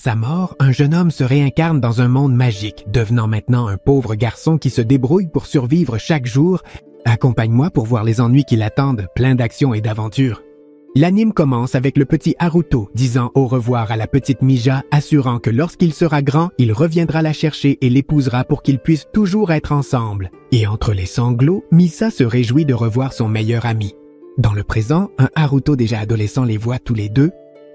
sa mort, un jeune homme se réincarne dans un monde magique, devenant maintenant un pauvre garçon qui se débrouille pour survivre chaque jour. Accompagne-moi pour voir les ennuis qui l'attendent, plein d'actions et d'aventures. L'anime commence avec le petit Haruto disant au revoir à la petite Mija, assurant que lorsqu'il sera grand, il reviendra la chercher et l'épousera pour qu'ils puissent toujours être ensemble. Et entre les sanglots, Misa se réjouit de revoir son meilleur ami. Dans le présent, un Haruto déjà adolescent les voit tous les deux.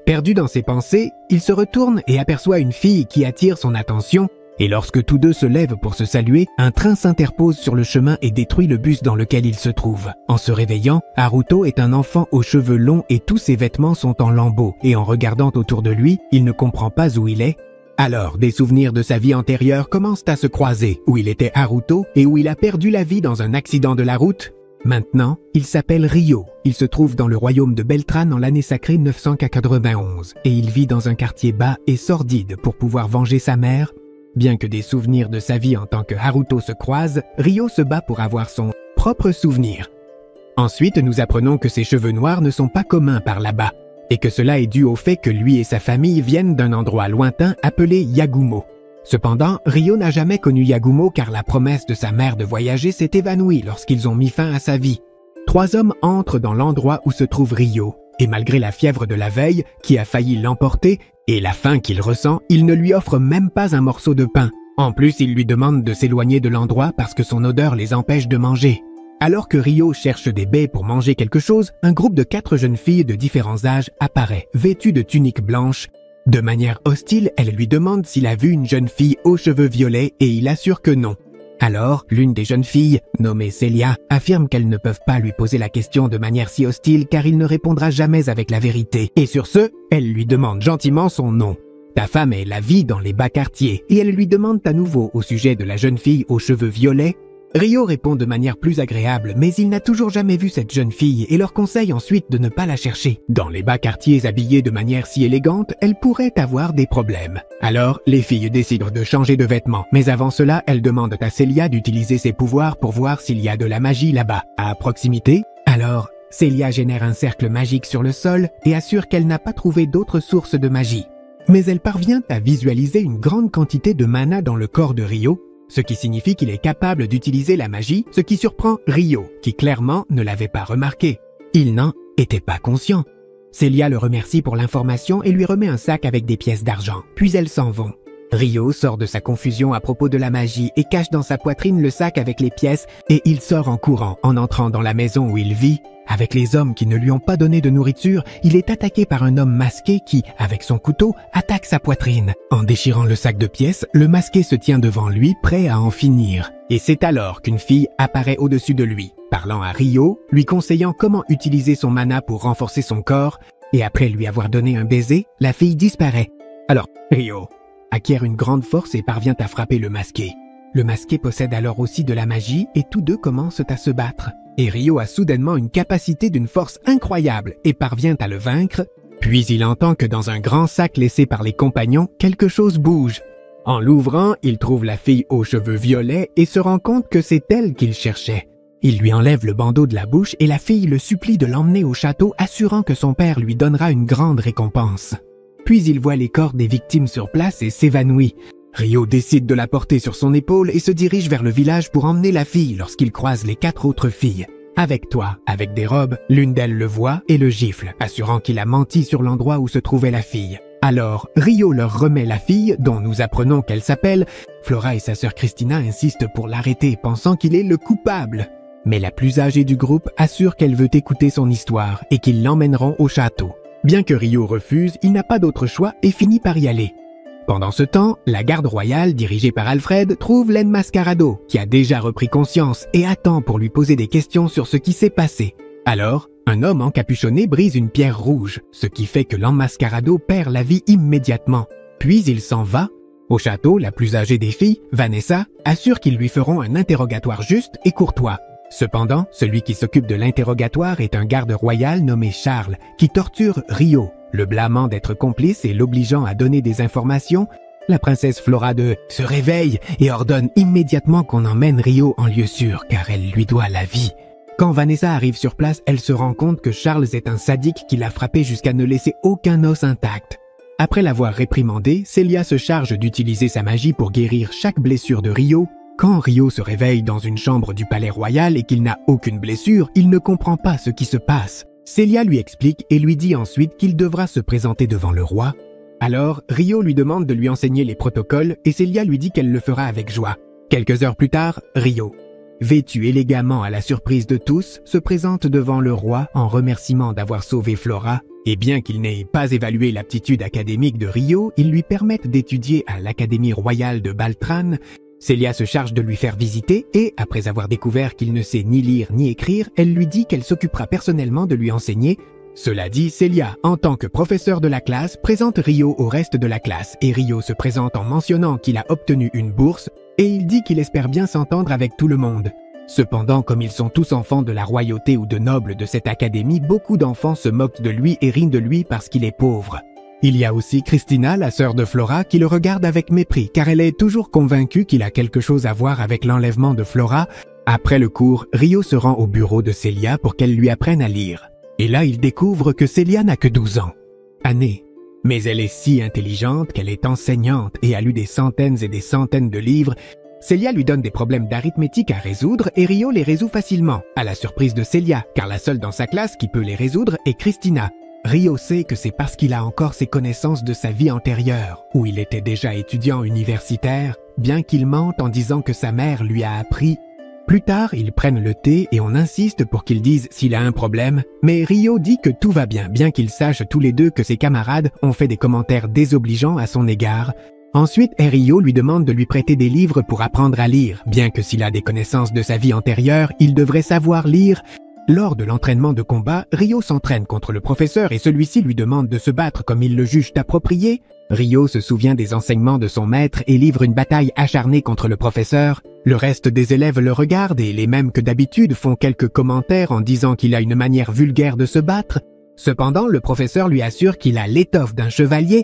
Perdu dans ses pensées, il se retourne et aperçoit une fille qui attire son attention. Et lorsque tous deux se lèvent pour se saluer, un train s'interpose sur le chemin et détruit le bus dans lequel il se trouve. En se réveillant, Haruto est un enfant aux cheveux longs et tous ses vêtements sont en lambeaux. Et en regardant autour de lui, il ne comprend pas où il est. Alors, des souvenirs de sa vie antérieure commencent à se croiser, où il était Haruto et où il a perdu la vie dans un accident de la route. Maintenant, il s'appelle Ryo. Il se trouve dans le royaume de Beltran en l'année sacrée 991 et il vit dans un quartier bas et sordide pour pouvoir venger sa mère. Bien que des souvenirs de sa vie en tant que Haruto se croisent, Ryo se bat pour avoir son propre souvenir. Ensuite, nous apprenons que ses cheveux noirs ne sont pas communs par là-bas, et que cela est dû au fait que lui et sa famille viennent d'un endroit lointain appelé Yagumo. Cependant, Ryo n'a jamais connu Yagumo car la promesse de sa mère de voyager s'est évanouie lorsqu'ils ont mis fin à sa vie. 3 hommes entrent dans l'endroit où se trouve Ryo, et malgré la fièvre de la veille, qui a failli l'emporter, et la faim qu'il ressent, il ne lui offre même pas un morceau de pain. En plus, il lui demande de s'éloigner de l'endroit parce que son odeur les empêche de manger. Alors que Ryo cherche des baies pour manger quelque chose, un groupe de 4 jeunes filles de différents âges apparaît, vêtues de tuniques blanches. De manière hostile, elle lui demande s'il a vu une jeune fille aux cheveux violets et il assure que non. Alors, l'une des jeunes filles, nommée Celia, affirme qu'elles ne peuvent pas lui poser la question de manière si hostile car il ne répondra jamais avec la vérité. Et sur ce, elle lui demande gentiment son nom. Ta femme est la vie dans les bas quartiers et elle lui demande à nouveau au sujet de la jeune fille aux cheveux violets. Ryo répond de manière plus agréable, mais il n'a toujours jamais vu cette jeune fille et leur conseille ensuite de ne pas la chercher. Dans les bas quartiers habillés de manière si élégante, elle pourrait avoir des problèmes. Alors, les filles décident de changer de vêtements, mais avant cela, elles demandent à Celia d'utiliser ses pouvoirs pour voir s'il y a de la magie là-bas, à proximité. Alors, Celia génère un cercle magique sur le sol et assure qu'elle n'a pas trouvé d'autres sources de magie. Mais elle parvient à visualiser une grande quantité de mana dans le corps de Ryo, ce qui signifie qu'il est capable d'utiliser la magie, ce qui surprend Ryo, qui clairement ne l'avait pas remarqué. Il n'en était pas conscient. Celia le remercie pour l'information et lui remet un sac avec des pièces d'argent, puis elles s'en vont. Ryo sort de sa confusion à propos de la magie et cache dans sa poitrine le sac avec les pièces et il sort en courant en entrant dans la maison où il vit. Avec les hommes qui ne lui ont pas donné de nourriture, il est attaqué par un homme masqué qui, avec son couteau, attaque sa poitrine. En déchirant le sac de pièces, le masqué se tient devant lui, prêt à en finir. Et c'est alors qu'une fille apparaît au-dessus de lui, parlant à Ryo, lui conseillant comment utiliser son mana pour renforcer son corps, et après lui avoir donné un baiser, la fille disparaît. Alors, Ryo acquiert une grande force et parvient à frapper le masqué. Le masqué possède alors aussi de la magie et tous deux commencent à se battre. Et Ryo a soudainement une capacité d'une force incroyable et parvient à le vaincre, puis il entend que dans un grand sac laissé par les compagnons, quelque chose bouge. En l'ouvrant, il trouve la fille aux cheveux violets et se rend compte que c'est elle qu'il cherchait. Il lui enlève le bandeau de la bouche et la fille le supplie de l'emmener au château, assurant que son père lui donnera une grande récompense. Puis il voit les corps des victimes sur place et s'évanouit. Ryo décide de la porter sur son épaule et se dirige vers le village pour emmener la fille lorsqu'il croise les 4 autres filles. Avec toi, avec des robes, l'une d'elles le voit et le gifle, assurant qu'il a menti sur l'endroit où se trouvait la fille. Alors, Ryo leur remet la fille, dont nous apprenons qu'elle s'appelle. Flora et sa sœur Christina insistent pour l'arrêter, pensant qu'il est le coupable. Mais la plus âgée du groupe assure qu'elle veut écouter son histoire et qu'ils l'emmèneront au château. Bien que Ryo refuse, il n'a pas d'autre choix et finit par y aller. Pendant ce temps, la garde royale, dirigée par Alfred, trouve l'Enmascarado, qui a déjà repris conscience et attend pour lui poser des questions sur ce qui s'est passé. Alors, un homme encapuchonné brise une pierre rouge, ce qui fait que l'Enmascarado perd la vie immédiatement. Puis il s'en va. Au château, la plus âgée des filles, Vanessa, assure qu'ils lui feront un interrogatoire juste et courtois. Cependant, celui qui s'occupe de l'interrogatoire est un garde royal nommé Charles, qui torture Ryo. Le blâmant d'être complice et l'obligeant à donner des informations, la princesse Flora se réveille et ordonne immédiatement qu'on emmène Ryo en lieu sûr, car elle lui doit la vie. Quand Vanessa arrive sur place, elle se rend compte que Charles est un sadique qui l'a frappé jusqu'à ne laisser aucun os intact. Après l'avoir réprimandé, Célia se charge d'utiliser sa magie pour guérir chaque blessure de Rio. Quand Rio se réveille dans une chambre du palais royal et qu'il n'a aucune blessure, il ne comprend pas ce qui se passe. Célia lui explique et lui dit ensuite qu'il devra se présenter devant le roi. Alors, Rio lui demande de lui enseigner les protocoles et Célia lui dit qu'elle le fera avec joie. Quelques heures plus tard, Rio, vêtu élégamment à la surprise de tous, se présente devant le roi en remerciement d'avoir sauvé Flora. Et bien qu'il n'ait pas évalué l'aptitude académique de Rio, ils lui permettent d'étudier à l'Académie royale de Baltran. Célia se charge de lui faire visiter et, après avoir découvert qu'il ne sait ni lire ni écrire, elle lui dit qu'elle s'occupera personnellement de lui enseigner. Cela dit, Célia, en tant que professeur de la classe, présente Rio au reste de la classe et Rio se présente en mentionnant qu'il a obtenu une bourse et il dit qu'il espère bien s'entendre avec tout le monde. Cependant, comme ils sont tous enfants de la royauté ou de nobles de cette académie, beaucoup d'enfants se moquent de lui et rient de lui parce qu'il est pauvre. Il y a aussi Christina, la sœur de Flora, qui le regarde avec mépris car elle est toujours convaincue qu'il a quelque chose à voir avec l'enlèvement de Flora. Après le cours, Rio se rend au bureau de Célia pour qu'elle lui apprenne à lire. Et là, il découvre que Célia n'a que 12 ans. Année. Mais elle est si intelligente qu'elle est enseignante et a lu des centaines et des centaines de livres. Célia lui donne des problèmes d'arithmétique à résoudre et Rio les résout facilement, à la surprise de Célia, car la seule dans sa classe qui peut les résoudre est Christina. Rio sait que c'est parce qu'il a encore ses connaissances de sa vie antérieure, où il était déjà étudiant universitaire, bien qu'il mente en disant que sa mère lui a appris. Plus tard, ils prennent le thé et on insiste pour qu'ils disent s'il a un problème, mais Rio dit que tout va bien qu'ils sachent tous les deux que ses camarades ont fait des commentaires désobligeants à son égard. Ensuite, Rio lui demande de lui prêter des livres pour apprendre à lire, bien que s'il a des connaissances de sa vie antérieure, il devrait savoir lire. Lors de l'entraînement de combat, Rio s'entraîne contre le professeur et celui-ci lui demande de se battre comme il le juge approprié. Rio se souvient des enseignements de son maître et livre une bataille acharnée contre le professeur. Le reste des élèves le regardent et les mêmes que d'habitude font quelques commentaires en disant qu'il a une manière vulgaire de se battre. Cependant, le professeur lui assure qu'il a l'étoffe d'un chevalier.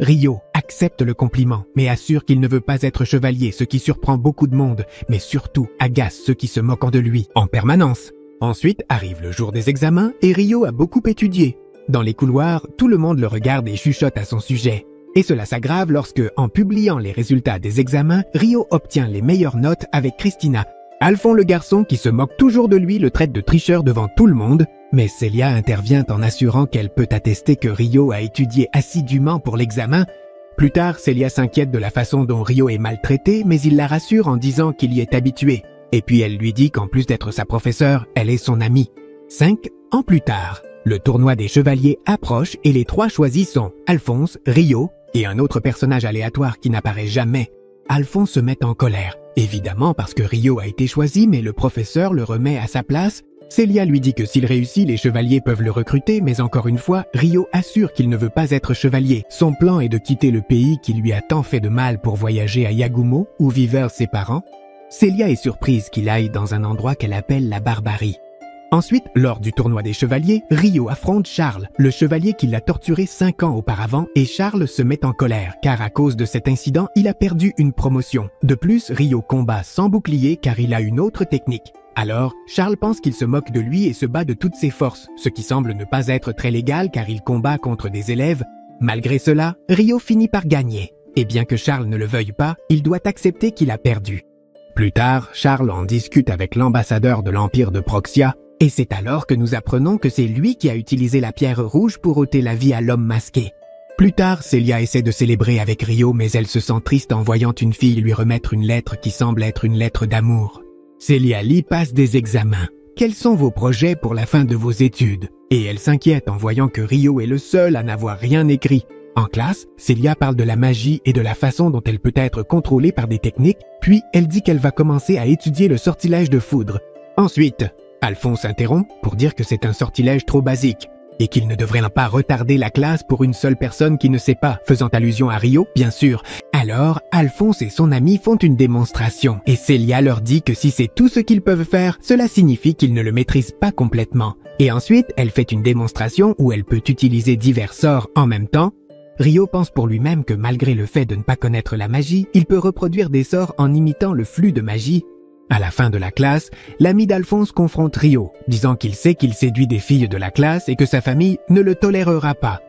Rio accepte le compliment, mais assure qu'il ne veut pas être chevalier, ce qui surprend beaucoup de monde, mais surtout agace ceux qui se moquent de lui en permanence. Ensuite arrive le jour des examens et Rio a beaucoup étudié. Dans les couloirs, tout le monde le regarde et chuchote à son sujet. Et cela s'aggrave lorsque, en publiant les résultats des examens, Rio obtient les meilleures notes avec Christina. Alphonse le garçon, qui se moque toujours de lui, le traite de tricheur devant tout le monde. Mais Célia intervient en assurant qu'elle peut attester que Rio a étudié assidûment pour l'examen. Plus tard, Célia s'inquiète de la façon dont Rio est maltraité, mais il la rassure en disant qu'il y est habitué. Et puis elle lui dit qu'en plus d'être sa professeure, elle est son amie. 5 ans plus tard, le tournoi des chevaliers approche et les 3 choisis sont Alphonse, Rio et un autre personnage aléatoire qui n'apparaît jamais. Alphonse se met en colère, évidemment parce que Rio a été choisi mais le professeur le remet à sa place. Célia lui dit que s'il réussit, les chevaliers peuvent le recruter, mais encore une fois, Rio assure qu'il ne veut pas être chevalier. Son plan est de quitter le pays qui lui a tant fait de mal pour voyager à Yagumo, où vivaient ses parents. Célia est surprise qu'il aille dans un endroit qu'elle appelle la barbarie. Ensuite, lors du tournoi des chevaliers, Rio affronte Charles, le chevalier qui l'a torturé 5 ans auparavant, et Charles se met en colère, car à cause de cet incident, il a perdu une promotion. De plus, Rio combat sans bouclier car il a une autre technique. Alors, Charles pense qu'il se moque de lui et se bat de toutes ses forces, ce qui semble ne pas être très légal car il combat contre des élèves. Malgré cela, Rio finit par gagner. Et bien que Charles ne le veuille pas, il doit accepter qu'il a perdu. Plus tard, Charles en discute avec l'ambassadeur de l'Empire de Proxia, et c'est alors que nous apprenons que c'est lui qui a utilisé la pierre rouge pour ôter la vie à l'homme masqué. Plus tard, Célia essaie de célébrer avec Rio, mais elle se sent triste en voyant une fille lui remettre une lettre qui semble être une lettre d'amour. Célia Lee passe des examens. Quels sont vos projets pour la fin de vos études? Et elle s'inquiète en voyant que Rio est le seul à n'avoir rien écrit. En classe, Célia parle de la magie et de la façon dont elle peut être contrôlée par des techniques, puis elle dit qu'elle va commencer à étudier le sortilège de foudre. Ensuite, Alphonse interrompt pour dire que c'est un sortilège trop basique et qu'il ne devrait pas retarder la classe pour une seule personne qui ne sait pas, faisant allusion à Rio, bien sûr. Alors, Alphonse et son ami font une démonstration et Célia leur dit que si c'est tout ce qu'ils peuvent faire, cela signifie qu'ils ne le maîtrisent pas complètement. Et ensuite, elle fait une démonstration où elle peut utiliser divers sorts en même temps. Rio pense pour lui-même que malgré le fait de ne pas connaître la magie, il peut reproduire des sorts en imitant le flux de magie. À la fin de la classe, l'ami d'Alphonse confronte Rio, disant qu'il sait qu'il séduit des filles de la classe et que sa famille ne le tolérera pas.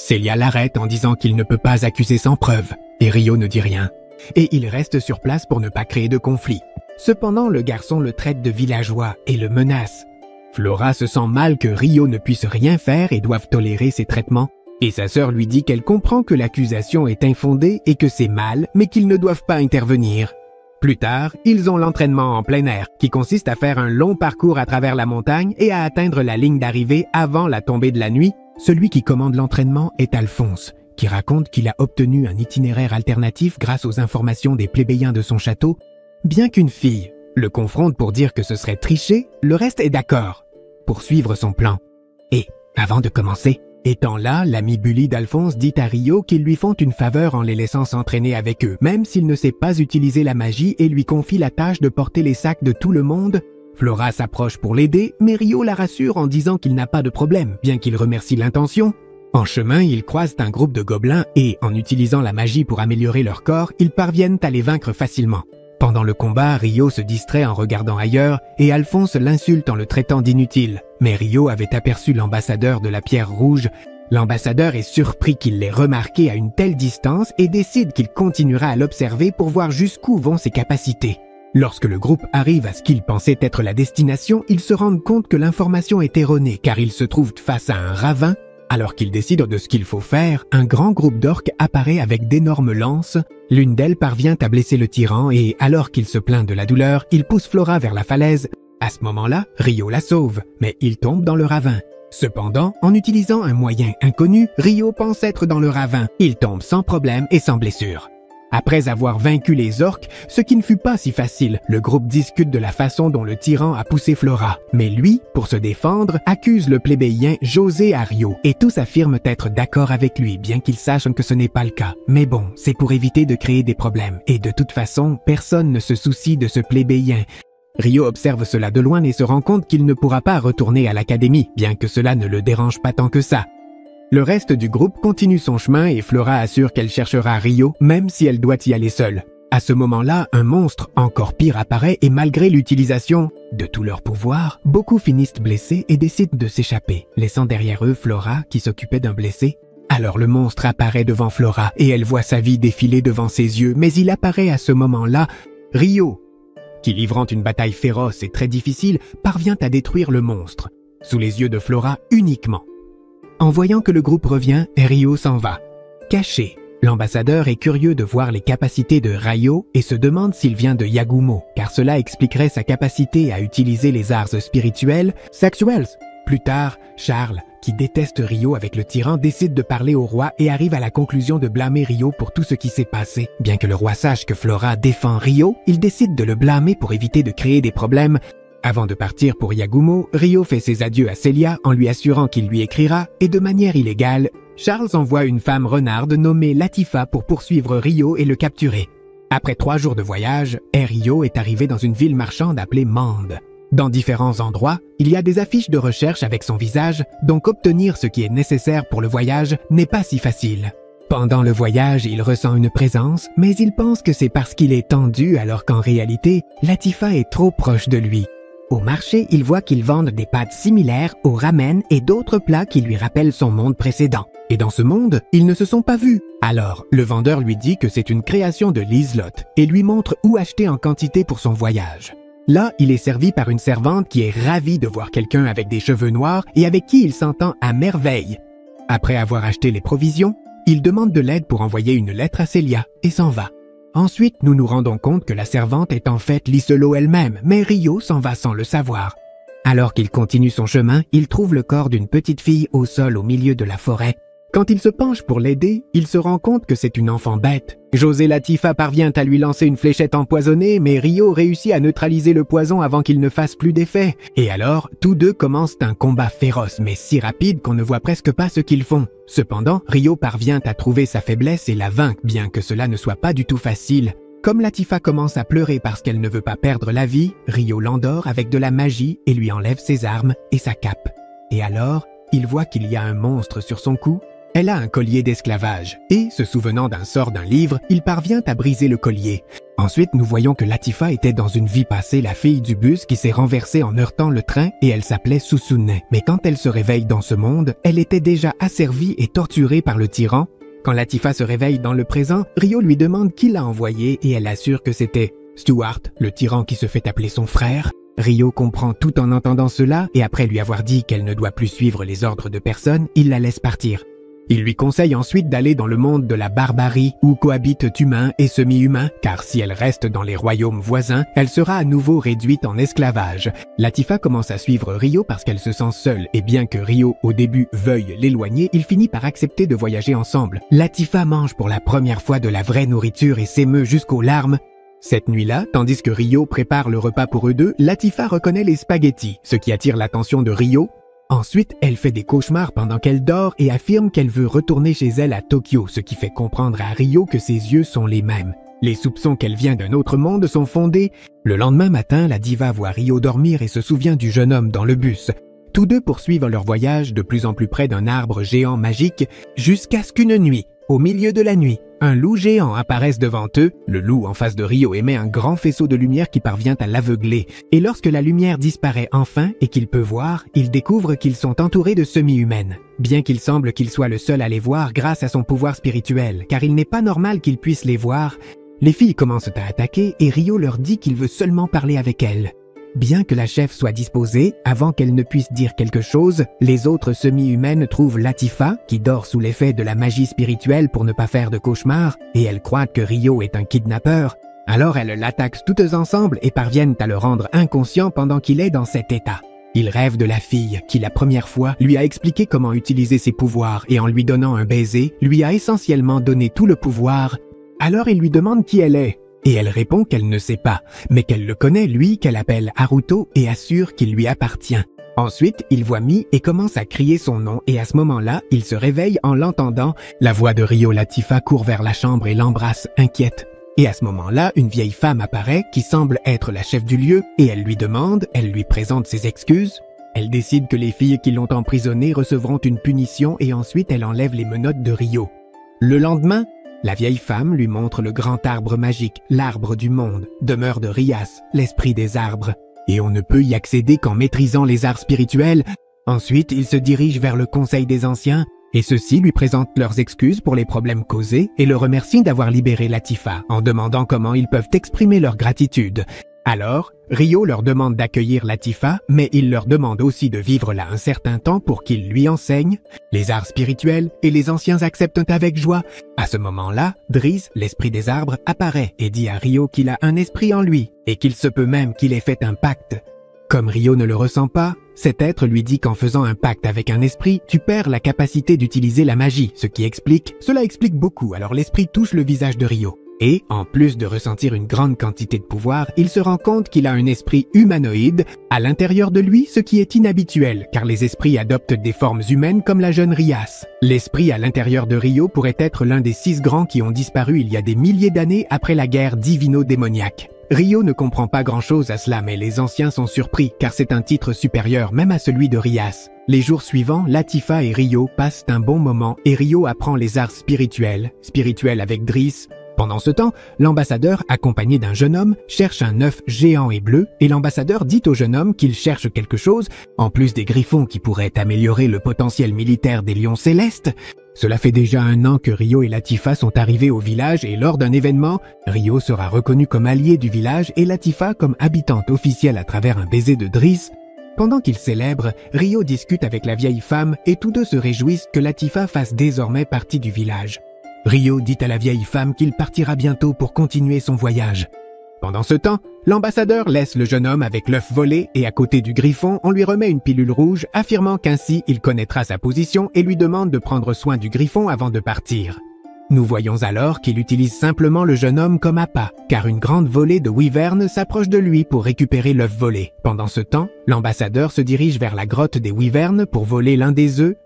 Célia l'arrête en disant qu'il ne peut pas accuser sans preuve, et Rio ne dit rien. Et il reste sur place pour ne pas créer de conflit. Cependant, le garçon le traite de villageois et le menace. Flora se sent mal que Rio ne puisse rien faire et doive tolérer ses traitements, et sa sœur lui dit qu'elle comprend que l'accusation est infondée et que c'est mal, mais qu'ils ne doivent pas intervenir. Plus tard, ils ont l'entraînement en plein air, qui consiste à faire un long parcours à travers la montagne et à atteindre la ligne d'arrivée avant la tombée de la nuit. Celui qui commande l'entraînement est Alphonse, qui raconte qu'il a obtenu un itinéraire alternatif grâce aux informations des plébéiens de son château. Bien qu'une fille le confronte pour dire que ce serait tricher, le reste est d'accord pour suivre son plan. Et, avant de commencer, étant là, l'ami bully d'Alphonse dit à Rio qu'ils lui font une faveur en les laissant s'entraîner avec eux, même s'il ne sait pas utiliser la magie et lui confie la tâche de porter les sacs de tout le monde. Flora s'approche pour l'aider, mais Rio la rassure en disant qu'il n'a pas de problème, bien qu'il remercie l'intention. En chemin, ils croisent un groupe de gobelins et, en utilisant la magie pour améliorer leur corps, ils parviennent à les vaincre facilement. Pendant le combat, Rio se distrait en regardant ailleurs et Alphonse l'insulte en le traitant d'inutile. Mais Rio avait aperçu l'ambassadeur de la Pierre Rouge. L'ambassadeur est surpris qu'il l'ait remarqué à une telle distance et décide qu'il continuera à l'observer pour voir jusqu'où vont ses capacités. Lorsque le groupe arrive à ce qu'il pensait être la destination, ils se rendent compte que l'information est erronée car ils se trouvent face à un ravin. Alors qu'ils décident de ce qu'il faut faire, un grand groupe d'orques apparaît avec d'énormes lances. L'une d'elles parvient à blesser le tyran et, alors qu'il se plaint de la douleur, il pousse Flora vers la falaise. À ce moment-là, Rio la sauve, mais il tombe dans le ravin. Cependant, en utilisant un moyen inconnu, Rio pense être dans le ravin. Il tombe sans problème et sans blessure. Après avoir vaincu les orques, ce qui ne fut pas si facile, le groupe discute de la façon dont le tyran a poussé Flora. Mais lui, pour se défendre, accuse le plébéien José à Rio, et tous affirment être d'accord avec lui, bien qu'ils sachent que ce n'est pas le cas. Mais bon, c'est pour éviter de créer des problèmes, et de toute façon, personne ne se soucie de ce plébéien. Rio observe cela de loin et se rend compte qu'il ne pourra pas retourner à l'académie, bien que cela ne le dérange pas tant que ça. Le reste du groupe continue son chemin et Flora assure qu'elle cherchera Rio, même si elle doit y aller seule. À ce moment-là, un monstre encore pire apparaît et malgré l'utilisation de tout leur pouvoir, beaucoup finissent blessés et décident de s'échapper, laissant derrière eux Flora qui s'occupait d'un blessé. Alors le monstre apparaît devant Flora et elle voit sa vie défiler devant ses yeux, mais il apparaît à ce moment-là Rio, qui livrant une bataille féroce et très difficile, parvient à détruire le monstre, sous les yeux de Flora uniquement. En voyant que le groupe revient, Rio s'en va. Caché, l'ambassadeur est curieux de voir les capacités de Rayo et se demande s'il vient de Yagumo, car cela expliquerait sa capacité à utiliser les arts spirituels, sexuels. Plus tard, Charles, qui déteste Rio avec le tyran, décide de parler au roi et arrive à la conclusion de blâmer Rio pour tout ce qui s'est passé. Bien que le roi sache que Flora défend Rio, il décide de le blâmer pour éviter de créer des problèmes. Avant de partir pour Yagumo, Rio fait ses adieux à Célia en lui assurant qu'il lui écrira et de manière illégale, Charles envoie une femme renarde nommée Latifa pour poursuivre Rio et le capturer. Après 3 jours de voyage, Rio est arrivé dans une ville marchande appelée Mende. Dans différents endroits, il y a des affiches de recherche avec son visage, donc obtenir ce qui est nécessaire pour le voyage n'est pas si facile. Pendant le voyage, il ressent une présence, mais il pense que c'est parce qu'il est tendu alors qu'en réalité, Latifa est trop proche de lui. Au marché, il voit qu'ils vendent des pâtes similaires au ramen et d'autres plats qui lui rappellent son monde précédent. Et dans ce monde, ils ne se sont pas vus. Alors, le vendeur lui dit que c'est une création de Liselotte et lui montre où acheter en quantité pour son voyage. Là, il est servi par une servante qui est ravie de voir quelqu'un avec des cheveux noirs et avec qui il s'entend à merveille. Après avoir acheté les provisions, il demande de l'aide pour envoyer une lettre à Célia et s'en va. Ensuite, nous nous rendons compte que la servante est en fait Liselot elle-même, mais Rio s'en va sans le savoir. Alors qu'il continue son chemin, il trouve le corps d'une petite fille au sol au milieu de la forêt. Quand il se penche pour l'aider, il se rend compte que c'est une enfant bête. José Latifa parvient à lui lancer une fléchette empoisonnée, mais Rio réussit à neutraliser le poison avant qu'il ne fasse plus d'effet. Et alors, tous deux commencent un combat féroce, mais si rapide qu'on ne voit presque pas ce qu'ils font. Cependant, Rio parvient à trouver sa faiblesse et la vaincre, bien que cela ne soit pas du tout facile. Comme Latifa commence à pleurer parce qu'elle ne veut pas perdre la vie, Rio l'endort avec de la magie et lui enlève ses armes et sa cape. Et alors, il voit qu'il y a un monstre sur son cou. Elle a un collier d'esclavage et, se souvenant d'un sort d'un livre, il parvient à briser le collier. Ensuite, nous voyons que Latifa était dans une vie passée la fille du bus qui s'est renversée en heurtant le train et elle s'appelait Susune. Mais quand elle se réveille dans ce monde, elle était déjà asservie et torturée par le tyran. Quand Latifa se réveille dans le présent, Rio lui demande qui l'a envoyée et elle assure que c'était Stuart, le tyran qui se fait appeler son frère. Rio comprend tout en entendant cela et après lui avoir dit qu'elle ne doit plus suivre les ordres de personne, il la laisse partir. Il lui conseille ensuite d'aller dans le monde de la barbarie où cohabitent humains et semi-humains, car si elle reste dans les royaumes voisins, elle sera à nouveau réduite en esclavage. Latifa commence à suivre Rio parce qu'elle se sent seule, et bien que Rio au début veuille l'éloigner, il finit par accepter de voyager ensemble. Latifa mange pour la première fois de la vraie nourriture et s'émeut jusqu'aux larmes. Cette nuit-là, tandis que Rio prépare le repas pour eux deux, Latifa reconnaît les spaghettis, ce qui attire l'attention de Rio. Ensuite, elle fait des cauchemars pendant qu'elle dort et affirme qu'elle veut retourner chez elle à Tokyo, ce qui fait comprendre à Rio que ses yeux sont les mêmes. Les soupçons qu'elle vient d'un autre monde sont fondés. Le lendemain matin, la diva voit Rio dormir et se souvient du jeune homme dans le bus. Tous deux poursuivent leur voyage de plus en plus près d'un arbre géant magique jusqu'à ce qu'une nuit, au milieu de la nuit, un loup géant apparaisse devant eux. Le loup en face de Rio émet un grand faisceau de lumière qui parvient à l'aveugler. Et lorsque la lumière disparaît enfin et qu'il peut voir, il découvre qu'ils sont entourés de semi-humaines. Bien qu'il semble qu'il soit le seul à les voir grâce à son pouvoir spirituel, car il n'est pas normal qu'il puisse les voir, les filles commencent à attaquer et Rio leur dit qu'il veut seulement parler avec elles. Bien que la chef soit disposée, avant qu'elle ne puisse dire quelque chose, les autres semi-humaines trouvent Latifa, qui dort sous l'effet de la magie spirituelle pour ne pas faire de cauchemars, et elles croient que Rio est un kidnappeur. Alors elles l'attaquent toutes ensemble et parviennent à le rendre inconscient pendant qu'il est dans cet état. Il rêve de la fille qui, la première fois, lui a expliqué comment utiliser ses pouvoirs et en lui donnant un baiser, lui a essentiellement donné tout le pouvoir. Alors il lui demande qui elle est. Et elle répond qu'elle ne sait pas, mais qu'elle le connaît lui, qu'elle appelle Haruto et assure qu'il lui appartient. Ensuite, il voit Mi et commence à crier son nom et à ce moment-là, il se réveille en l'entendant. La voix de Rio Latifa court vers la chambre et l'embrasse, inquiète. Et à ce moment-là, une vieille femme apparaît qui semble être la chef du lieu et elle lui présente ses excuses. Elle décide que les filles qui l'ont emprisonnée recevront une punition et ensuite elle enlève les menottes de Rio. Le lendemain, la vieille femme lui montre le grand arbre magique, l'arbre du monde, demeure de Rias, l'esprit des arbres. Et on ne peut y accéder qu'en maîtrisant les arts spirituels. Ensuite, il se dirige vers le conseil des anciens, et ceux-ci lui présentent leurs excuses pour les problèmes causés et le remercient d'avoir libéré Latifa en demandant comment ils peuvent exprimer leur gratitude. Alors, Rio leur demande d'accueillir Latifa, mais il leur demande aussi de vivre là un certain temps pour qu'il lui enseigne les arts spirituels et les anciens acceptent avec joie. À ce moment-là, Driss, l'esprit des arbres, apparaît et dit à Rio qu'il a un esprit en lui et qu'il se peut même qu'il ait fait un pacte. Comme Rio ne le ressent pas, cet être lui dit qu'en faisant un pacte avec un esprit, tu perds la capacité d'utiliser la magie, cela explique beaucoup, alors l'esprit touche le visage de Rio. Et, en plus de ressentir une grande quantité de pouvoir, il se rend compte qu'il a un esprit humanoïde à l'intérieur de lui, ce qui est inhabituel, car les esprits adoptent des formes humaines comme la jeune Rias. L'esprit à l'intérieur de Rio pourrait être l'un des 6 grands qui ont disparu il y a des milliers d'années après la guerre divino-démoniaque. Rio ne comprend pas grand-chose à cela, mais les anciens sont surpris, car c'est un titre supérieur même à celui de Rias. Les jours suivants, Latifa et Rio passent un bon moment et Rio apprend les arts spirituels avec Driss. Pendant ce temps, l'ambassadeur, accompagné d'un jeune homme, cherche un œuf géant et bleu et l'ambassadeur dit au jeune homme qu'il cherche quelque chose, en plus des griffons qui pourraient améliorer le potentiel militaire des lions célestes. Cela fait déjà 1 an que Rio et Latifa sont arrivés au village et lors d'un événement, Rio sera reconnu comme allié du village et Latifa comme habitante officielle à travers un baiser de Driss. Pendant qu'ils célèbrent, Rio discute avec la vieille femme et tous deux se réjouissent que Latifa fasse désormais partie du village. Rio dit à la vieille femme qu'il partira bientôt pour continuer son voyage. Pendant ce temps, l'ambassadeur laisse le jeune homme avec l'œuf volé et à côté du griffon, on lui remet une pilule rouge affirmant qu'ainsi il connaîtra sa position et lui demande de prendre soin du griffon avant de partir. Nous voyons alors qu'il utilise simplement le jeune homme comme appât, car une grande volée de wyvernes s'approche de lui pour récupérer l'œuf volé. Pendant ce temps, l'ambassadeur se dirige vers la grotte des wyvernes pour voler l'un des œufs.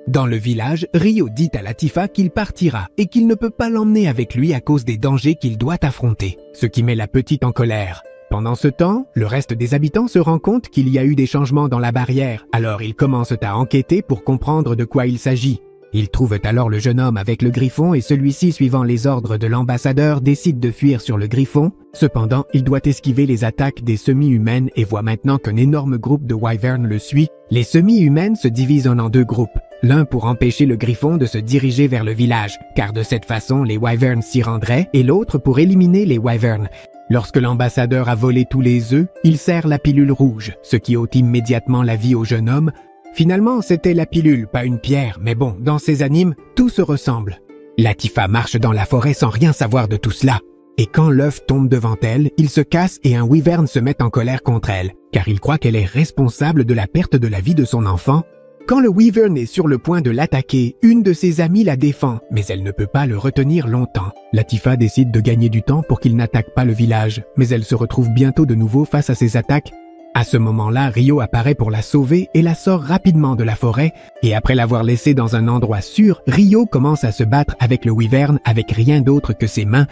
Dans le village, Rio dit à Latifa qu'il partira et qu'il ne peut pas l'emmener avec lui à cause des dangers qu'il doit affronter, ce qui met la petite en colère. Pendant ce temps, le reste des habitants se rend compte qu'il y a eu des changements dans la barrière, alors ils commencent à enquêter pour comprendre de quoi il s'agit. Ils trouvent alors le jeune homme avec le griffon et celui-ci, suivant les ordres de l'ambassadeur, décide de fuir sur le griffon. Cependant, il doit esquiver les attaques des semi-humaines et voit maintenant qu'un énorme groupe de wyverns le suit. Les semi-humaines se divisent en deux groupes, l'un pour empêcher le griffon de se diriger vers le village, car de cette façon les wyverns s'y rendraient, et l'autre pour éliminer les wyverns. Lorsque l'ambassadeur a volé tous les œufs, il sert la pilule rouge, ce qui ôte immédiatement la vie au jeune homme. Finalement, c'était la pilule, pas une pierre, mais bon, dans ces animes, tout se ressemble. Latifa marche dans la forêt sans rien savoir de tout cela. Et quand l'œuf tombe devant elle, il se casse et un wyvern se met en colère contre elle, car il croit qu'elle est responsable de la perte de la vie de son enfant. Quand le wyvern est sur le point de l'attaquer, une de ses amies la défend, mais elle ne peut pas le retenir longtemps. Latifa décide de gagner du temps pour qu'il n'attaque pas le village, mais elle se retrouve bientôt de nouveau face à ses attaques. À ce moment-là, Rio apparaît pour la sauver et la sort rapidement de la forêt, et après l'avoir laissée dans un endroit sûr, Rio commence à se battre avec le wyvern avec rien d'autre que ses mains.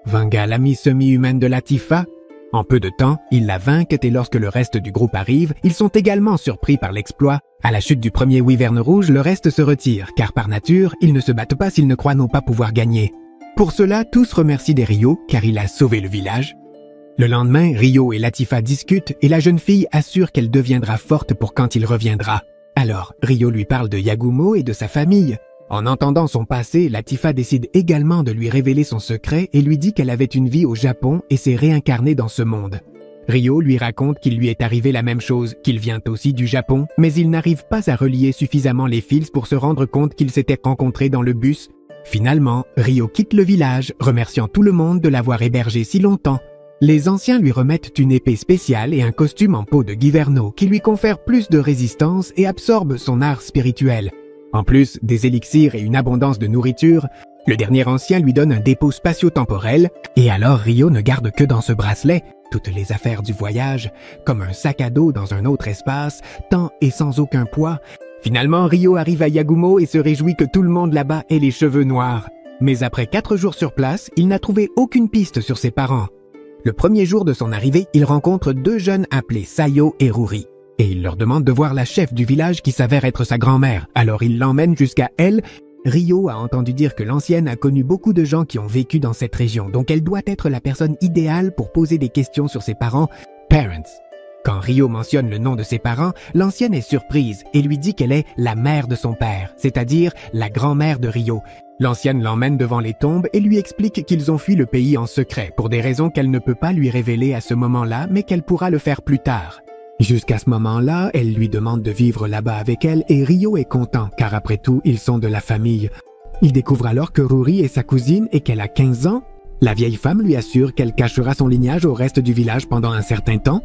Vanga, l'amie semi-humaine de Latifa. En peu de temps, ils la vainquent et lorsque le reste du groupe arrive, ils sont également surpris par l'exploit. À la chute du premier wyvern rouge, le reste se retire, car par nature, ils ne se battent pas s'ils ne croient non pas pouvoir gagner. Pour cela, tous remercient des Rio, car il a sauvé le village. Le lendemain, Rio et Latifa discutent et la jeune fille assure qu'elle deviendra forte pour quand il reviendra. Alors, Rio lui parle de Yagumo et de sa famille. En entendant son passé, Latifa décide également de lui révéler son secret et lui dit qu'elle avait une vie au Japon et s'est réincarnée dans ce monde. Rio lui raconte qu'il lui est arrivé la même chose, qu'il vient aussi du Japon, mais il n'arrive pas à relier suffisamment les fils pour se rendre compte qu'ils s'étaient rencontrés dans le bus. Finalement, Rio quitte le village, remerciant tout le monde de l'avoir hébergé si longtemps. Les anciens lui remettent une épée spéciale et un costume en peau de Giverno qui lui confère plus de résistance et absorbe son art spirituel. En plus des élixirs et une abondance de nourriture, le dernier ancien lui donne un dépôt spatio-temporel et alors Rio ne garde que dans ce bracelet toutes les affaires du voyage, comme un sac à dos dans un autre espace, tant et sans aucun poids. Finalement, Rio arrive à Yagumo et se réjouit que tout le monde là-bas ait les cheveux noirs. Mais après 4 jours sur place, il n'a trouvé aucune piste sur ses parents. Le premier jour de son arrivée, il rencontre 2 jeunes appelés Sayo et Ruri. Et il leur demande de voir la chef du village qui s'avère être sa grand-mère. Alors il l'emmène jusqu'à elle. Rio a entendu dire que l'ancienne a connu beaucoup de gens qui ont vécu dans cette région, donc elle doit être la personne idéale pour poser des questions sur ses parents, parents. Quand Rio mentionne le nom de ses parents, l'ancienne est surprise et lui dit qu'elle est la mère de son père, c'est-à-dire la grand-mère de Rio. L'ancienne l'emmène devant les tombes et lui explique qu'ils ont fui le pays en secret pour des raisons qu'elle ne peut pas lui révéler à ce moment-là, mais qu'elle pourra le faire plus tard. Jusqu'à ce moment-là, elle lui demande de vivre là-bas avec elle et Rio est content, car après tout, ils sont de la famille. Il découvre alors que Ruri est sa cousine et qu'elle a 15 ans. La vieille femme lui assure qu'elle cachera son lignage au reste du village pendant un certain temps.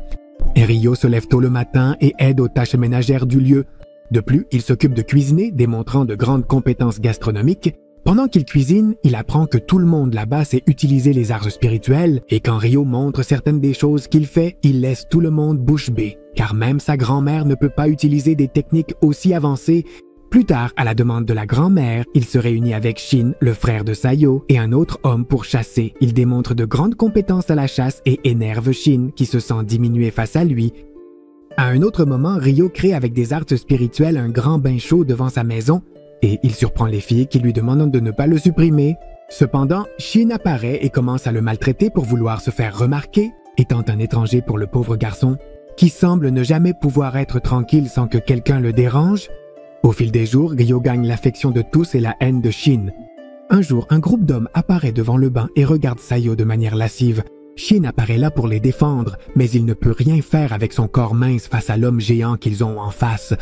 Et Rio se lève tôt le matin et aide aux tâches ménagères du lieu. De plus, il s'occupe de cuisiner, démontrant de grandes compétences gastronomiques. Pendant qu'il cuisine, il apprend que tout le monde là-bas sait utiliser les arts spirituels et quand Rio montre certaines des choses qu'il fait, il laisse tout le monde bouche bée, car même sa grand-mère ne peut pas utiliser des techniques aussi avancées. Plus tard, à la demande de la grand-mère, il se réunit avec Shin, le frère de Sayo, et un autre homme pour chasser. Il démontre de grandes compétences à la chasse et énerve Shin, qui se sent diminué face à lui. À un autre moment, Rio crée avec des arts spirituels un grand bain chaud devant sa maison, et il surprend les filles qui lui demandent de ne pas le supprimer. Cependant, Shin apparaît et commence à le maltraiter pour vouloir se faire remarquer, étant un étranger pour le pauvre garçon, qui semble ne jamais pouvoir être tranquille sans que quelqu'un le dérange. Au fil des jours, Rio gagne l'affection de tous et la haine de Shin. Un jour, un groupe d'hommes apparaît devant le bain et regarde Sayo de manière lascive. Shin apparaît là pour les défendre, mais il ne peut rien faire avec son corps mince face à l'homme géant qu'ils ont en face.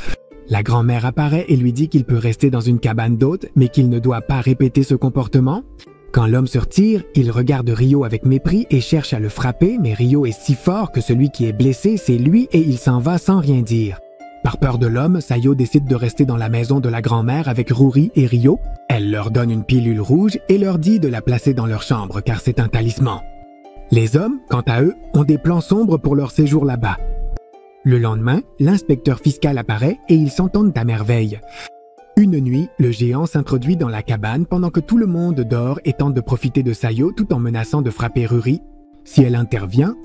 La grand-mère apparaît et lui dit qu'il peut rester dans une cabane d'hôtes, mais qu'il ne doit pas répéter ce comportement. Quand l'homme se retire, il regarde Rio avec mépris et cherche à le frapper, mais Rio est si fort que celui qui est blessé, c'est lui et il s'en va sans rien dire. Par peur de l'homme, Sayo décide de rester dans la maison de la grand-mère avec Ruri et Rio. Elle leur donne une pilule rouge et leur dit de la placer dans leur chambre car c'est un talisman. Les hommes, quant à eux, ont des plans sombres pour leur séjour là-bas. Le lendemain, l'inspecteur fiscal apparaît et ils s'entendent à merveille. Une nuit, le géant s'introduit dans la cabane pendant que tout le monde dort et tente de profiter de Sayo tout en menaçant de frapper Ruri. Si elle intervient,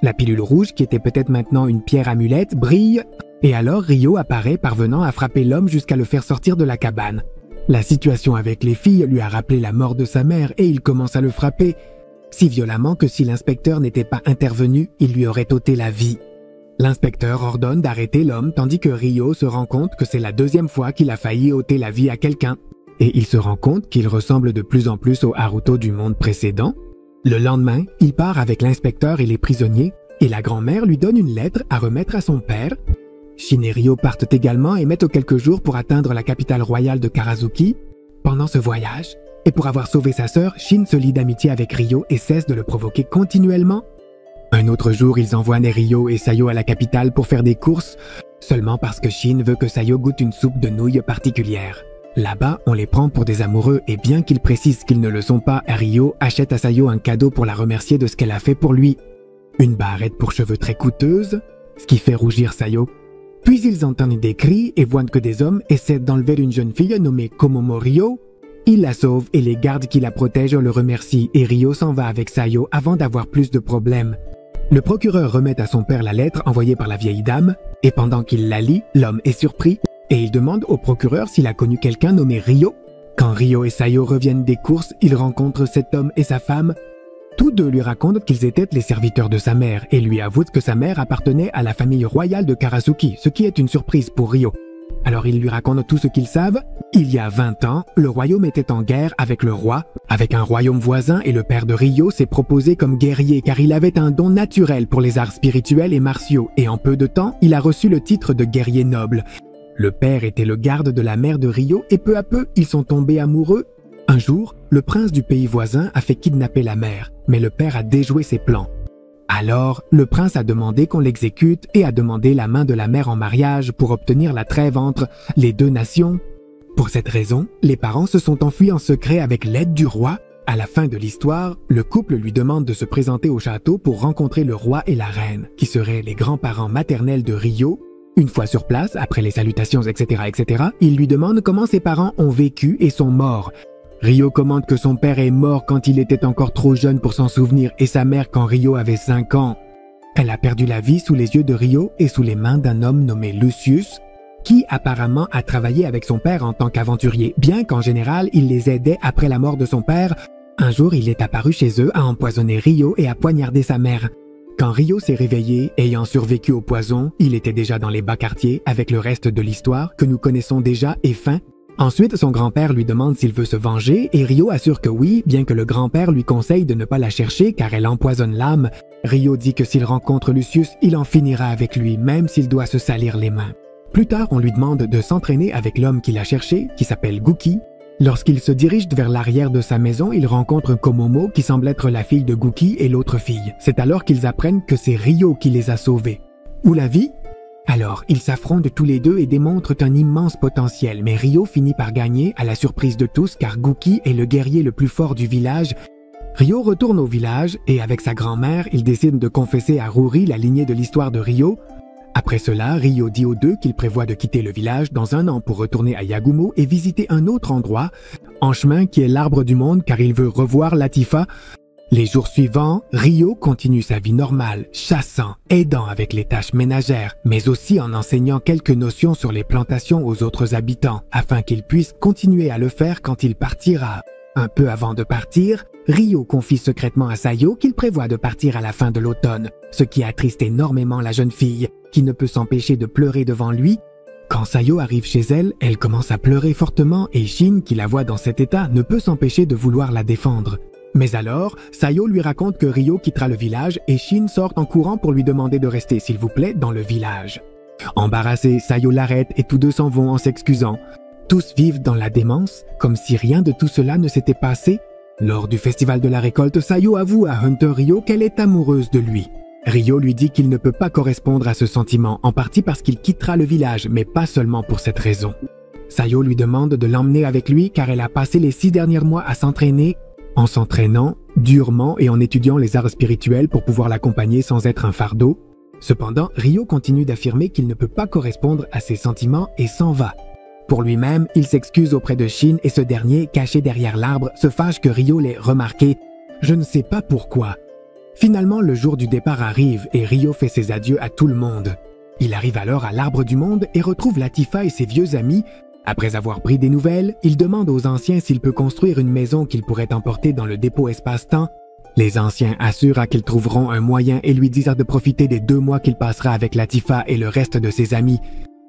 la pilule rouge, qui était peut-être maintenant une pierre amulette, brille et alors Rio apparaît parvenant à frapper l'homme jusqu'à le faire sortir de la cabane. La situation avec les filles lui a rappelé la mort de sa mère et il commence à le frapper, si violemment que si l'inspecteur n'était pas intervenu, il lui aurait ôté la vie. L'inspecteur ordonne d'arrêter l'homme tandis que Ryo se rend compte que c'est la deuxième fois qu'il a failli ôter la vie à quelqu'un. Et il se rend compte qu'il ressemble de plus en plus au Haruto du monde précédent. Le lendemain, il part avec l'inspecteur et les prisonniers et la grand-mère lui donne une lettre à remettre à son père. Shin et Ryo partent également et mettent quelques jours pour atteindre la capitale royale de Karazuki. Pendant ce voyage, et pour avoir sauvé sa sœur, Shin se lie d'amitié avec Ryo et cesse de le provoquer continuellement. Un autre jour, ils envoient Ryo et Sayo à la capitale pour faire des courses, seulement parce que Shin veut que Sayo goûte une soupe de nouilles particulière. Là-bas, on les prend pour des amoureux et bien qu'ils précisent qu'ils ne le sont pas, Ryo achète à Sayo un cadeau pour la remercier de ce qu'elle a fait pour lui. Une barrette pour cheveux très coûteuse, ce qui fait rougir Sayo. Puis ils entendent des cris et voient que des hommes essaient d'enlever une jeune fille nommée Komomo Ryo. Ils la sauvent et les gardes qui la protègent le remercient et Ryo s'en va avec Sayo avant d'avoir plus de problèmes. Le procureur remet à son père la lettre envoyée par la vieille dame, et pendant qu'il la lit, l'homme est surpris, et il demande au procureur s'il a connu quelqu'un nommé Ryo. Quand Ryo et Sayo reviennent des courses, ils rencontrent cet homme et sa femme. Tous deux lui racontent qu'ils étaient les serviteurs de sa mère, et lui avouent que sa mère appartenait à la famille royale de Karazuki, ce qui est une surprise pour Ryo. Alors ils lui racontent tout ce qu'ils savent. Il y a 20 ans, le royaume était en guerre avec le roi, avec un royaume voisin et le père de Ryo s'est proposé comme guerrier car il avait un don naturel pour les arts spirituels et martiaux et en peu de temps, il a reçu le titre de guerrier noble. Le père était le garde de la mère de Ryo et peu à peu, ils sont tombés amoureux. Un jour, le prince du pays voisin a fait kidnapper la mère, mais le père a déjoué ses plans. Alors, le prince a demandé qu'on l'exécute et a demandé la main de la mère en mariage pour obtenir la trêve entre les deux nations. Pour cette raison, les parents se sont enfuis en secret avec l'aide du roi. À la fin de l'histoire, le couple lui demande de se présenter au château pour rencontrer le roi et la reine, qui seraient les grands-parents maternels de Ryo. Une fois sur place, après les salutations, etc., il lui demande comment ses parents ont vécu et sont morts. Ryo commente que son père est mort quand il était encore trop jeune pour s'en souvenir et sa mère quand Ryo avait 5 ans. Elle a perdu la vie sous les yeux de Ryo et sous les mains d'un homme nommé Lucius, qui apparemment a travaillé avec son père en tant qu'aventurier, bien qu'en général il les aidait après la mort de son père. Un jour, il est apparu chez eux, a empoisonné Ryo et a poignardé sa mère. Quand Ryo s'est réveillé, ayant survécu au poison, il était déjà dans les bas quartiers avec le reste de l'histoire que nous connaissons déjà et fin. Ensuite, son grand-père lui demande s'il veut se venger et Ryo assure que oui, bien que le grand-père lui conseille de ne pas la chercher car elle empoisonne l'âme. Ryo dit que s'il rencontre Lucius, il en finira avec lui, même s'il doit se salir les mains. Plus tard, on lui demande de s'entraîner avec l'homme qu'il a cherché, qui s'appelle Guki. Lorsqu'il se dirige vers l'arrière de sa maison, il rencontre Komomo qui semble être la fille de Guki et l'autre fille. C'est alors qu'ils apprennent que c'est Ryo qui les a sauvés. Où la vie? Alors, ils s'affrontent tous les deux et démontrent un immense potentiel, mais Ryo finit par gagner à la surprise de tous car Guki est le guerrier le plus fort du village. Ryo retourne au village et avec sa grand-mère, il décide de confesser à Ruri la lignée de l'histoire de Ryo. Après cela, Ryo dit aux deux qu'il prévoit de quitter le village dans 1 an pour retourner à Yagumo et visiter un autre endroit, en chemin qui est l'arbre du monde car il veut revoir Latifa. Les jours suivants, Ryo continue sa vie normale, chassant, aidant avec les tâches ménagères, mais aussi en enseignant quelques notions sur les plantations aux autres habitants, afin qu'il puisse continuer à le faire quand il partira. Un peu avant de partir, Ryo confie secrètement à Sayo qu'il prévoit de partir à la fin de l'automne, ce qui attriste énormément la jeune fille, qui ne peut s'empêcher de pleurer devant lui. Quand Sayo arrive chez elle, elle commence à pleurer fortement et Shin, qui la voit dans cet état, ne peut s'empêcher de vouloir la défendre. Mais alors, Sayo lui raconte que Ryo quittera le village et Shin sort en courant pour lui demander de rester, s'il vous plaît, dans le village. Embarrassé, Sayo l'arrête et tous deux s'en vont en s'excusant. Tous vivent dans la démence, comme si rien de tout cela ne s'était passé. Lors du festival de la récolte, Sayo avoue à Hunter Ryo qu'elle est amoureuse de lui. Ryo lui dit qu'il ne peut pas correspondre à ce sentiment, en partie parce qu'il quittera le village, mais pas seulement pour cette raison. Sayo lui demande de l'emmener avec lui car elle a passé les 6 derniers mois à s'entraîner, en s'entraînant durement et en étudiant les arts spirituels pour pouvoir l'accompagner sans être un fardeau. Cependant, Ryo continue d'affirmer qu'il ne peut pas correspondre à ses sentiments et s'en va. Pour lui-même, il s'excuse auprès de Shin et ce dernier, caché derrière l'arbre, se fâche que Ryo l'ait remarqué. Je ne sais pas pourquoi. Finalement, le jour du départ arrive et Ryo fait ses adieux à tout le monde. Il arrive alors à l'arbre du monde et retrouve Latifa et ses vieux amis. Après avoir pris des nouvelles, il demande aux anciens s'il peut construire une maison qu'il pourrait emporter dans le dépôt espace-temps. Les anciens assurent qu'ils trouveront un moyen et lui disent de profiter des 2 mois qu'il passera avec Latifa et le reste de ses amis.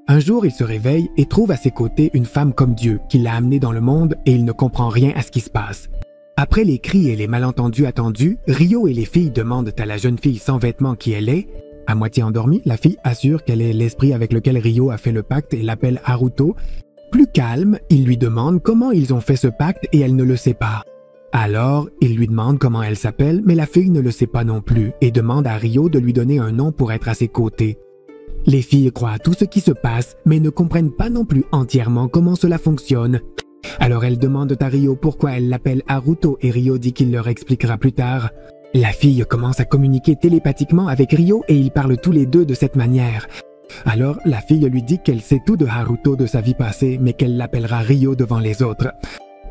Un jour, il se réveille et trouve à ses côtés une femme comme Dieu qui l'a amené dans le monde et il ne comprend rien à ce qui se passe. Après les cris et les malentendus attendus, Rio et les filles demandent à la jeune fille sans vêtements qui elle est. À moitié endormie, la fille assure qu'elle est l'esprit avec lequel Rio a fait le pacte et l'appelle Haruto. Plus calme, il lui demande comment ils ont fait ce pacte et elle ne le sait pas. Alors, il lui demande comment elle s'appelle, mais la fille ne le sait pas non plus et demande à Rio de lui donner un nom pour être à ses côtés. Les filles croient à tout ce qui se passe, mais ne comprennent pas non plus entièrement comment cela fonctionne. Alors elles demandent à Rio pourquoi elle l'appelle Haruto et Rio dit qu'il leur expliquera plus tard. La fille commence à communiquer télépathiquement avec Rio et ils parlent tous les deux de cette manière. Alors la fille lui dit qu'elle sait tout de Haruto de sa vie passée, mais qu'elle l'appellera Rio devant les autres.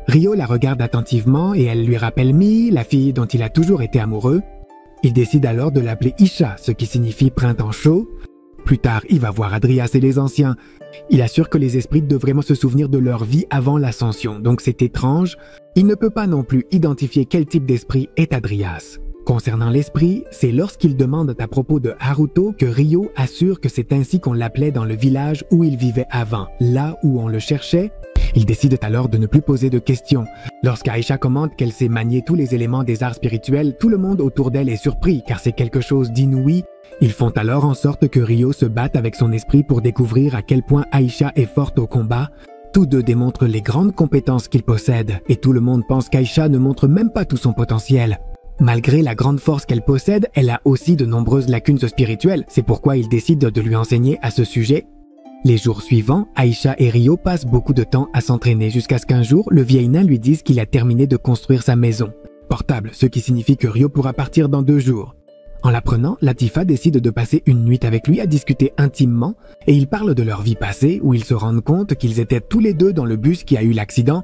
Rio la regarde attentivement et elle lui rappelle Mii, la fille dont il a toujours été amoureux. Il décide alors de l'appeler Isha, ce qui signifie printemps chaud. Plus tard, il va voir Adrias et les anciens. Il assure que les esprits doivent vraiment se souvenir de leur vie avant l'ascension, donc c'est étrange. Il ne peut pas non plus identifier quel type d'esprit est Adrias. Concernant l'esprit, c'est lorsqu'il demande à propos de Haruto que Rio assure que c'est ainsi qu'on l'appelait dans le village où il vivait avant, là où on le cherchait. Ils décident alors de ne plus poser de questions. Lorsqu'Aïcha commente qu'elle sait manier tous les éléments des arts spirituels, tout le monde autour d'elle est surpris car c'est quelque chose d'inouï. Ils font alors en sorte que Rio se batte avec son esprit pour découvrir à quel point Aïcha est forte au combat. Tous deux démontrent les grandes compétences qu'ils possèdent et tout le monde pense qu'Aïcha ne montre même pas tout son potentiel. Malgré la grande force qu'elle possède, elle a aussi de nombreuses lacunes spirituelles, c'est pourquoi ils décident de lui enseigner à ce sujet. Les jours suivants, Aïcha et Rio passent beaucoup de temps à s'entraîner jusqu'à ce qu'un jour, le vieil nain lui dise qu'il a terminé de construire sa maison portable, ce qui signifie que Rio pourra partir dans 2 jours. En l'apprenant, Latifa décide de passer une nuit avec lui à discuter intimement et ils parlent de leur vie passée où ils se rendent compte qu'ils étaient tous les deux dans le bus qui a eu l'accident.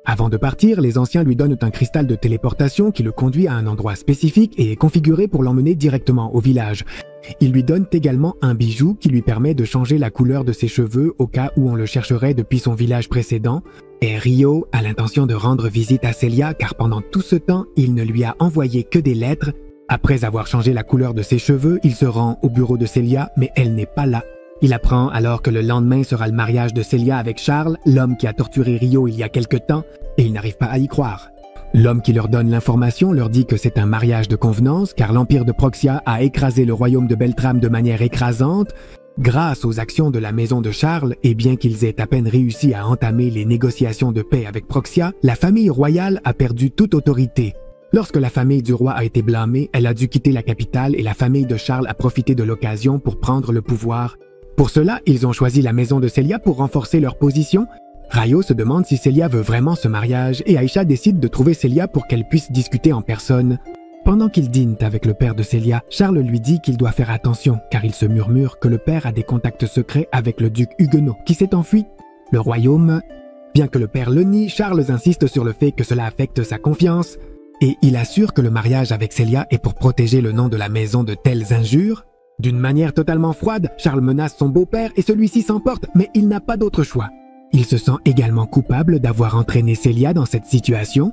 Avant de partir, les anciens lui donnent un cristal de téléportation qui le conduit à un endroit spécifique et est configuré pour l'emmener directement au village. Ils lui donnent également un bijou qui lui permet de changer la couleur de ses cheveux au cas où on le chercherait depuis son village précédent. Et Rio a l'intention de rendre visite à Celia car pendant tout ce temps, il ne lui a envoyé que des lettres. Après avoir changé la couleur de ses cheveux, il se rend au bureau de Celia, mais elle n'est pas là. Il apprend alors que le lendemain sera le mariage de Celia avec Charles, l'homme qui a torturé Rio il y a quelque temps, et il n'arrive pas à y croire. L'homme qui leur donne l'information leur dit que c'est un mariage de convenance car l'empire de Proxia a écrasé le royaume de Beltrame de manière écrasante grâce aux actions de la maison de Charles et bien qu'ils aient à peine réussi à entamer les négociations de paix avec Proxia, la famille royale a perdu toute autorité. Lorsque la famille du roi a été blâmée, elle a dû quitter la capitale et la famille de Charles a profité de l'occasion pour prendre le pouvoir. Pour cela, ils ont choisi la maison de Celia pour renforcer leur position. Rio se demande si Celia veut vraiment ce mariage et Aïcha décide de trouver Celia pour qu'elle puisse discuter en personne. Pendant qu'ils dînent avec le père de Celia, Charles lui dit qu'il doit faire attention car il se murmure que le père a des contacts secrets avec le duc Huguenot qui s'est enfui. Le royaume, bien que le père le nie, Charles insiste sur le fait que cela affecte sa confiance et il assure que le mariage avec Celia est pour protéger le nom de la maison de telles injures. D'une manière totalement froide, Charles menace son beau-père et celui-ci s'emporte, mais il n'a pas d'autre choix. Il se sent également coupable d'avoir entraîné Celia dans cette situation.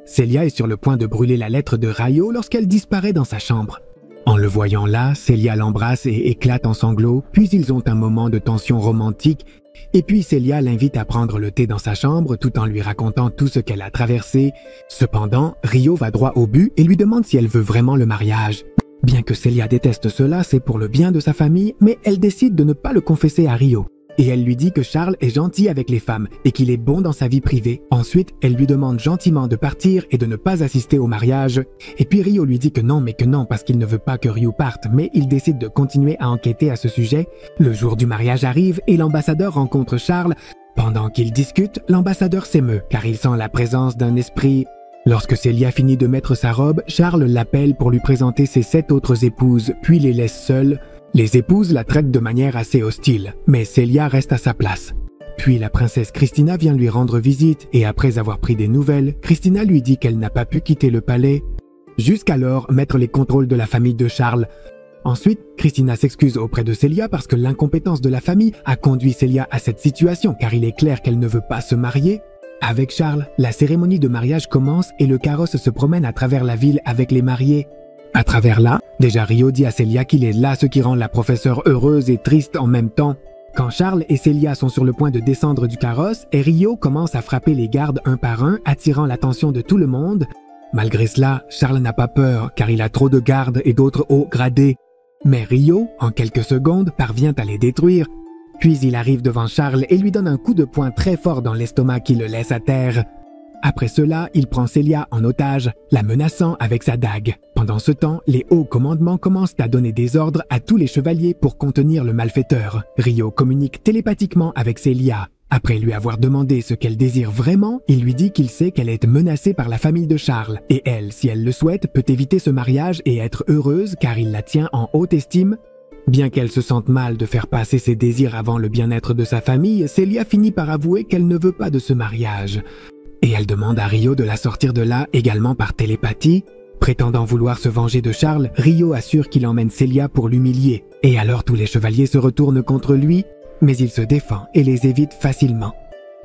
Celia est sur le point de brûler la lettre de Rio lorsqu'elle disparaît dans sa chambre. En le voyant là, Celia l'embrasse et éclate en sanglots, puis ils ont un moment de tension romantique, et puis Celia l'invite à prendre le thé dans sa chambre tout en lui racontant tout ce qu'elle a traversé. Cependant, Rio va droit au but et lui demande si elle veut vraiment le mariage. Bien que Celia déteste cela, c'est pour le bien de sa famille, mais elle décide de ne pas le confesser à Rio. Et elle lui dit que Charles est gentil avec les femmes et qu'il est bon dans sa vie privée. Ensuite, elle lui demande gentiment de partir et de ne pas assister au mariage. Et puis Rio lui dit que non parce qu'il ne veut pas que Rio parte, mais il décide de continuer à enquêter à ce sujet. Le jour du mariage arrive et l'ambassadeur rencontre Charles. Pendant qu'ils discutent, l'ambassadeur s'émeut car il sent la présence d'un esprit. Lorsque Celia finit de mettre sa robe, Charles l'appelle pour lui présenter ses 7 autres épouses, puis les laisse seules. Les épouses la traitent de manière assez hostile, mais Celia reste à sa place. Puis la princesse Christina vient lui rendre visite et après avoir pris des nouvelles, Christina lui dit qu'elle n'a pas pu quitter le palais. Jusqu'alors, mettre les contrôles de la famille de Charles. Ensuite, Christina s'excuse auprès de Celia parce que l'incompétence de la famille a conduit Celia à cette situation car il est clair qu'elle ne veut pas se marier. Avec Charles, la cérémonie de mariage commence et le carrosse se promène à travers la ville avec les mariés. À travers là, déjà Rio dit à Celia qu'il est là ce qui rend la professeure heureuse et triste en même temps. Quand Charles et Celia sont sur le point de descendre du carrosse, et Rio commence à frapper les gardes un par un, attirant l'attention de tout le monde. Malgré cela, Charles n'a pas peur car il a trop de gardes et d'autres hauts gradés. Mais Rio, en quelques secondes, parvient à les détruire. Puis il arrive devant Charles et lui donne un coup de poing très fort dans l'estomac qui le laisse à terre. Après cela, il prend Celia en otage, la menaçant avec sa dague. Pendant ce temps, les hauts commandements commencent à donner des ordres à tous les chevaliers pour contenir le malfaiteur. Rio communique télépathiquement avec Celia. Après lui avoir demandé ce qu'elle désire vraiment, il lui dit qu'il sait qu'elle est menacée par la famille de Charles. Et elle, si elle le souhaite, peut éviter ce mariage et être heureuse car il la tient en haute estime. Bien qu'elle se sente mal de faire passer ses désirs avant le bien-être de sa famille, Celia finit par avouer qu'elle ne veut pas de ce mariage. Et elle demande à Rio de la sortir de là également par télépathie. Prétendant vouloir se venger de Charles, Rio assure qu'il emmène Celia pour l'humilier. Et alors tous les chevaliers se retournent contre lui, mais il se défend et les évite facilement.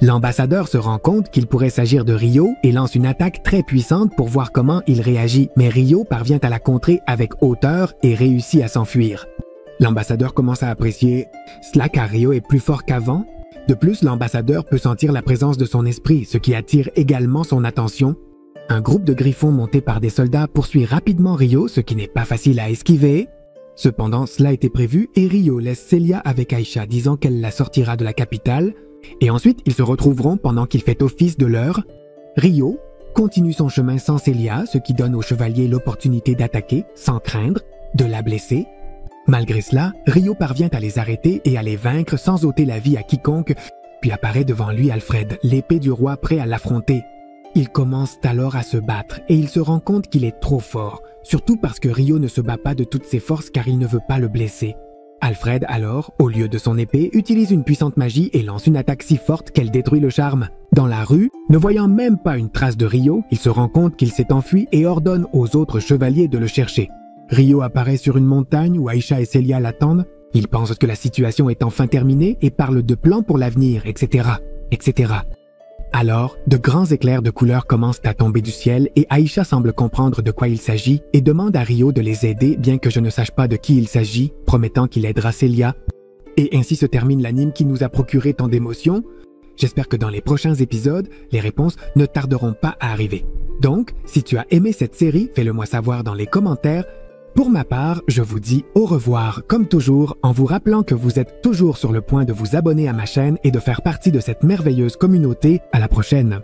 L'ambassadeur se rend compte qu'il pourrait s'agir de Rio et lance une attaque très puissante pour voir comment il réagit, mais Rio parvient à la contrer avec hauteur et réussit à s'enfuir. L'ambassadeur commence à apprécier cela car Rio est plus fort qu'avant. De plus, l'ambassadeur peut sentir la présence de son esprit, ce qui attire également son attention. Un groupe de griffons montés par des soldats poursuit rapidement Rio, ce qui n'est pas facile à esquiver. Cependant, cela était prévu et Rio laisse Celia avec Aisha, disant qu'elle la sortira de la capitale. Et ensuite, ils se retrouveront pendant qu'il fait office de l'heure. Rio continue son chemin sans Celia, ce qui donne aux chevaliers l'opportunité d'attaquer, sans craindre, de la blesser. Malgré cela, Rio parvient à les arrêter et à les vaincre sans ôter la vie à quiconque, puis apparaît devant lui Alfred, l'épée du roi prêt à l'affronter. Ils commencent alors à se battre et il se rend compte qu'il est trop fort, surtout parce que Rio ne se bat pas de toutes ses forces car il ne veut pas le blesser. Alfred alors, au lieu de son épée, utilise une puissante magie et lance une attaque si forte qu'elle détruit le charme. Dans la rue, ne voyant même pas une trace de Rio, il se rend compte qu'il s'est enfui et ordonne aux autres chevaliers de le chercher. Rio apparaît sur une montagne où Aisha et Celia l'attendent. Il pense que la situation est enfin terminée et parle de plans pour l'avenir, etc., etc. Alors, de grands éclairs de couleur commencent à tomber du ciel et Aisha semble comprendre de quoi il s'agit et demande à Rio de les aider bien que je ne sache pas de qui il s'agit, promettant qu'il aidera Celia. Et ainsi se termine l'anime qui nous a procuré tant d'émotions. J'espère que dans les prochains épisodes, les réponses ne tarderont pas à arriver. Donc, si tu as aimé cette série, fais-le moi savoir dans les commentaires. Pour ma part, je vous dis au revoir, comme toujours, en vous rappelant que vous êtes toujours sur le point de vous abonner à ma chaîne et de faire partie de cette merveilleuse communauté. À la prochaine!